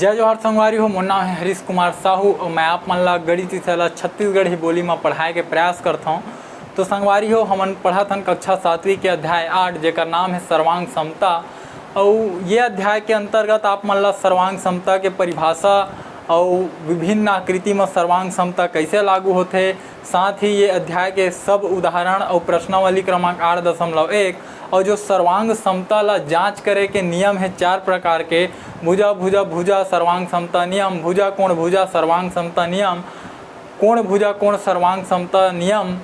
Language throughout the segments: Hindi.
जय जोहार संगवारी हो। मोर नाम है हरीश कुमार साहू और मैं आप मन ला गणित विषय छत्तीसगढ़ी बोली में पढ़ाए के प्रयास करता हूँ। तो संगवारी हो, हमन पढ़त हन कक्षा 7वीं के अध्याय 8 जेकर नाम है सर्वांग समता। और ये अध्याय के अंतर्गत आप मन ला सर्वांग समता के परिभाषा और विभिन्न आकृति में सर्वांग समता कैसे लागू होते, साथ ही ये अध्याय के सब उदाहरण और प्रश्नावली क्रमांक 8.1 और जो सर्वांग समता ला जांच करे के नियम है 4 प्रकार के, भुजा भुजा भुजा सर्वांग समता नियम, भुजा कोण भुजा सर्वांग समता नियम, कोण भुजा कोण सर्वांग समता नियम,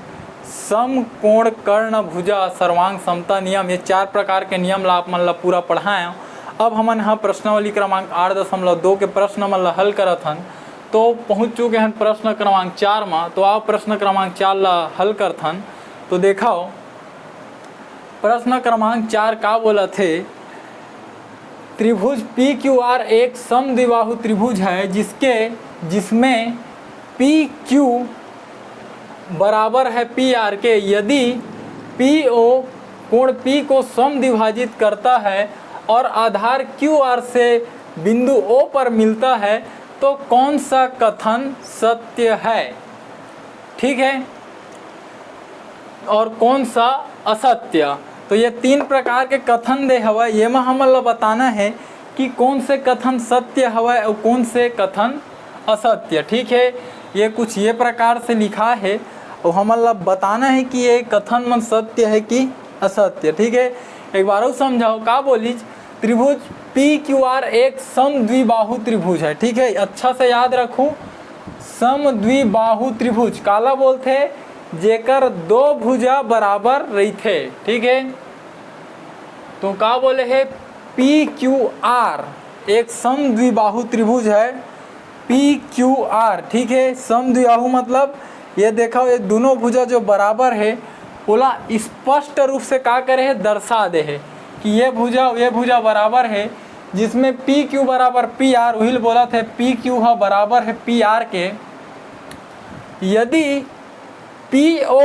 सम कोण कर्ण भुजा सर्वांग समता नियम। ये 4 प्रकार के नियम ला आप मन ला पूरा पढ़ाएं। अब हमन हाँ प्रश्नावली क्रमांक 8.2 के प्रश्न मन ला हल करत हन। तो पहुँच चुके हैं प्रश्न क्रमांक 4 में। तो आप प्रश्न क्रमांक 4 ला हल करत हन। तो देखाओ प्रश्न क्रमांक 4 का बोला थे, त्रिभुज पी क्यू आर एक समद्विबाहु त्रिभुज है जिसमें पी क्यू बराबर है पी आर के। यदि पी ओ कोण पी को समद्विभाजित करता है और आधार क्यू आर से बिंदु ओ पर मिलता है तो कौन सा कथन सत्य है, ठीक है, और कौन सा असत्य। तो ये 3 प्रकार के कथन दे हवा, ये में हमन ला बताना है कि कौन से कथन सत्य हवा और कौन से कथन असत्य, ठीक है। ये कुछ ये प्रकार से लिखा है और हमन ला बताना है कि ये कथन मन सत्य है कि असत्य, ठीक है। एक बार और समझाओ का बोलीज, त्रिभुज पी क्यू आर एक समद्विबाहु त्रिभुज है, ठीक है। अच्छा से याद रखूं, समद्विबाहु त्रिभुज काला बोलते, जेकर 2 भुजा बराबर रहते, ठीक है। तो का बोले है, पी क्यू आर एक समद्विबाहु त्रिभुज है, पी क्यू आर, ठीक है। समद्विबाहु मतलब ये देखो, ये दोनों भुजा जो बराबर है बोला स्पष्ट रूप से का करे है, दर्शा दे है कि ये भुजा बराबर है, जिसमें पी क्यू बराबर पी आर, वही बोला थे पी क्यू है बराबर है पी आर के। यदि पी ओ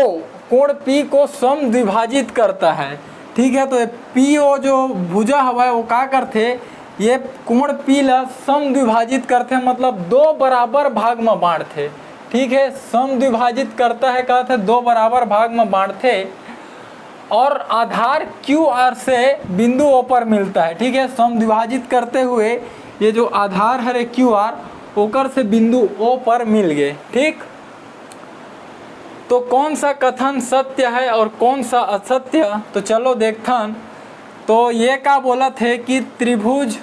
कोण पी को समद्विभाजित करता है, ठीक है, तो पी ओ जो भुजा हवा वो का करते, ये कोण पी ला समद्विभाजित करते, मतलब 2 बराबर भाग में बांटते, ठीक है। समद्विभाजित करता है कहते 2 बराबर भाग में बांटते और आधार क्यू आर से बिंदु ओ पर मिलता है, ठीक है। समद्विभाजित करते हुए ये जो आधार है क्यू आर ओकर से बिंदु ओ पर मिल गए, ठीक। तो कौन सा कथन सत्य है और कौन सा असत्य, तो चलो देखथन। तो ये का बोला थे कि त्रिभुज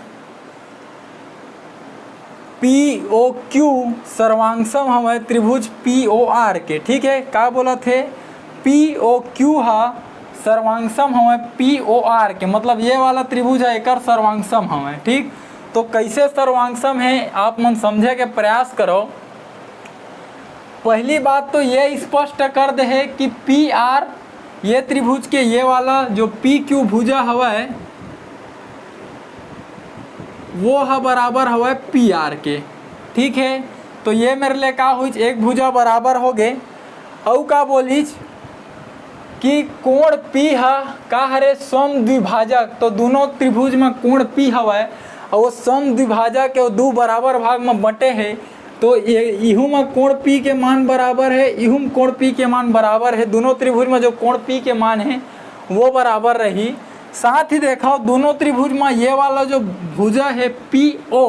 पी ओ क्यू सर्वांगसम हमें त्रिभुज पी ओ आर के, ठीक है। का बोला थे, पी ओ क्यू हा सर्वांगसम हमें पी ओ आर के, मतलब ये वाला त्रिभुज है एकर सर्वांगसम हमें, ठीक। तो कैसे सर्वांगसम है आप मन समझे के प्रयास करो। पहली बात तो ये स्पष्ट कर दे है कि पी आर ये त्रिभुज के ये वाला जो पी क्यू भुजा हवा है वो है बराबर हवा पी आर के, ठीक है। तो ये मेरे लिए का हुई, एक भुजा बराबर हो गए। और का बोलीज कि कोण पी है का हरे समद्विभाजक, तो दोनों त्रिभुज में कोण पी हवा है और वो समद्विभाजक के 2 बराबर भाग में बटे है। तो इहू में कोण पी के मान बराबर है, इहू में कोण पी के मान बराबर है, दोनों त्रिभुज में जो कोण पी के मान है वो बराबर रही। साथ ही देखो दोनों त्रिभुज में ये वाला जो भुजा है पी ओ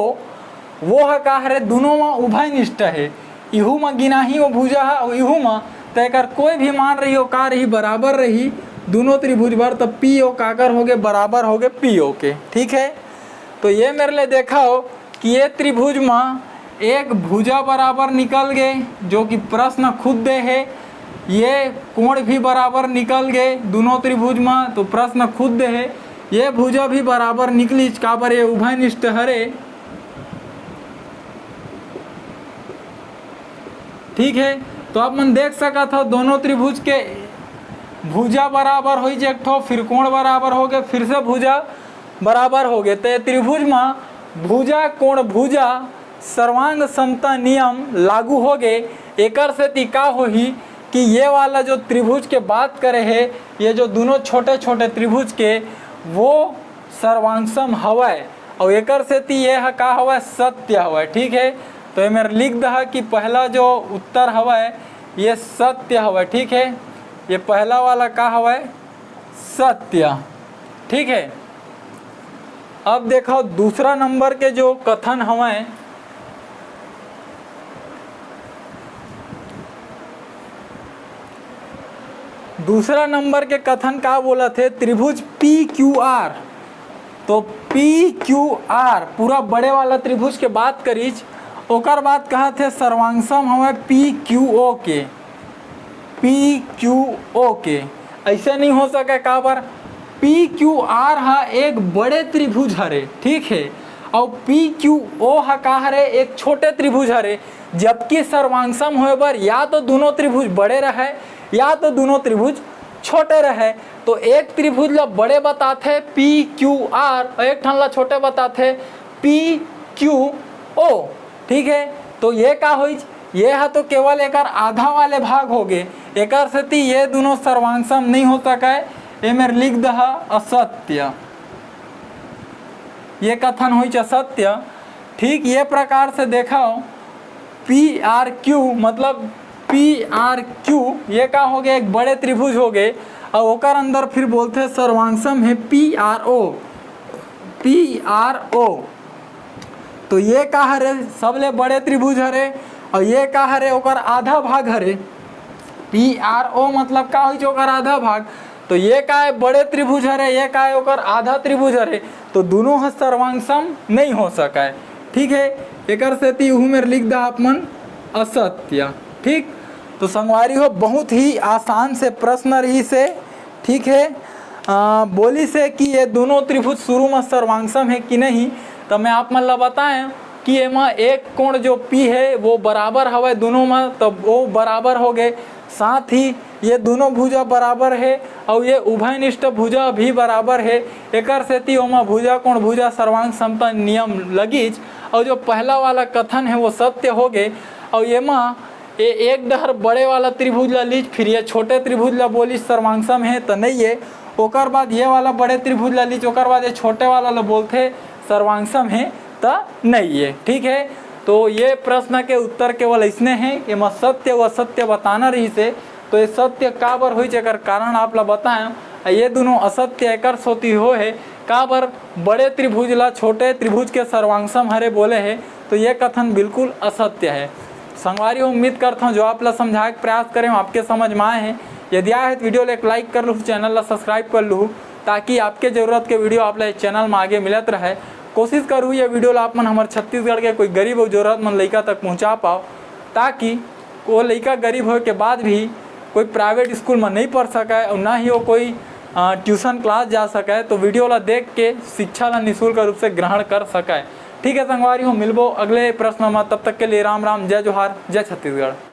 वो है का है दोनों में उभयनिष्ठ है, इहू में गिनाही वो भुजा है और इहू में, तो एक कोई भी मान रही हो का रही बराबर रही दोनों त्रिभुज पर, तो पी ओ काकर हो गए बराबर हो गए पी ओ के, ठीक है। तो ये मेरे लिए देखा हो कि ये त्रिभुज में एक भुजा बराबर निकल गए जो कि प्रश्न खुद दे है, ये कोण भी बराबर निकल गए दोनों त्रिभुज में, तो प्रश्न खुद दे है, ये भुजा भी बराबर निकली का पर ये उभयनिष्ठ हरे, ठीक है। तो आप मन देख सका था दोनों त्रिभुज के भुजा बराबर हो जाए, एक ठो फिर कोण बराबर हो गए, फिर से भुजा बराबर हो गए। तो त्रिभुज में भुजा कोण भुजा सर्वांग समता नियम लागू हो गए। एकर से टिका हो ही कि ये वाला जो त्रिभुज के बात करे है, ये जो दोनों छोटे छोटे त्रिभुज के वो सर्वांगसम हवा और एकर सेती ये है का हवा सत्य हवा। ठीक है, तो ये मेरे लिख दह कि पहला जो उत्तर हवा ये सत्य हवा। ठीक है, ये पहला वाला का हवा सत्य। ठीक है, अब देखो दूसरा नंबर के जो कथन हवा दूसरा नंबर के कथन का बोला थे त्रिभुज PQR। तो PQR पूरा बड़े वाला त्रिभुज के बात करीज, ओकर बाद कहा थे सर्वांगसम हमें PQO के। PQO के ऐसे नहीं हो सके का बार PQR हा एक बड़े त्रिभुज हरे। ठीक है, और PQO हा का हरे एक छोटे त्रिभुज हरे, जबकि सर्वांगसम होए बर या तो दोनों त्रिभुज बड़े रहे या तो दोनों त्रिभुज छोटे रहे। तो एक त्रिभुज ला बड़े बताते PQR और एक ठन ला छोटे बताते PQO। ठीक है, तो ये का होई, ये है तो केवल एक आधा वाले भाग हो गए, एक सेती ये दोनों सर्वांगसम नहीं हो सके। ये मेरे लिख दह असत्य, ये कथन हुई असत्य। ठीक, ये प्रकार से देखो PRQ मतलब PRQ ये का हो गया एक बड़े त्रिभुज हो गए, और ओकर अंदर फिर बोलते सर्वांगसम है PRO। तो ये का हरे सबले बड़े त्रिभुज हरे, और ये का हरे ओकर आधा भाग हरे। PRO मतलब का हुई ओकर आधा भाग, तो ये का है बड़े त्रिभुज हरे, ये का है ओकर आधा त्रिभुज हरे, तो दोनों ह सर्वांगसम नहीं हो सका है। ठीक है, एकर सेती हूँ मेरे लिख दा अपन असत्य। ठीक, तो संगवारी हो बहुत ही आसान से प्रश्न रही से। ठीक है, बोली से कि ये दोनों त्रिभुज शुरू में सर्वांगसम है कि नहीं, तो मैं आप मन ला बताएं कि एमा एक कोण जो P है वो बराबर हवा दोनों में, तो वो बराबर हो गए। साथ ही ये दोनों भुजा बराबर है और ये उभयनिष्ठ भुजा भी बराबर है। एकर सेती ओमा भुजा कोण भुजा सर्वांग समता नियम लगीच, और जो पहला वाला कथन है वो सत्य हो गए। और एमा ये एक डहर बड़े वाला त्रिभुज ला लीज, फिर ये छोटे त्रिभुज ला बोली सर्वांगसम है तो नहीं है, ओकर बाद ये वाला बड़े त्रिभुज ला लीज, ओकर बाद ये छोटे वाला ला बोलते सर्वांगसम है तो नहीं है। ठीक है, तो ये प्रश्न के उत्तर केवल इसने हैं, एमा सत्य व असत्य बताना रही से। तो ये सत्य का बर हुई जेकर कारण आप ला बताएं, ये दोनों असत्य एकर सोती हो है का बर बड़े त्रिभुज ला छोटे त्रिभुज के सर्वांगसम हरे बोले है, तो ये कथन बिल्कुल असत्य है। संगवारी उम्मीद करता हूँ जो आप ला समझाए प्रयास करें आपके समझ में आए हैं। यदि आए तो वीडियो एक लाइक कर लूँ, चैनल ला सब्सक्राइब कर लूँ, ताकि आपके ज़रूरत के वीडियो आप ला चैनल में आगे मिलत रहे। कोशिश करूँ ये वीडियो ला आप मन हमारे छत्तीसगढ़ के कोई गरीब और जरूरतमंद लड़का तक पहुँचा पाओ, ताकि वो लड़का गरीब हो के बाद भी कोई प्राइवेट स्कूल में नहीं पढ़ सके और ना ही वो कोई ट्यूशन क्लास जा सके, तो वीडियो ला देख के शिक्षा ला निःशुल्क रूप से ग्रहण कर सके। ठीक है संगवारी हो, मिलबो अगले प्रश्न में, तब तक के लिए राम राम, जय जोहार, जय छत्तीसगढ़।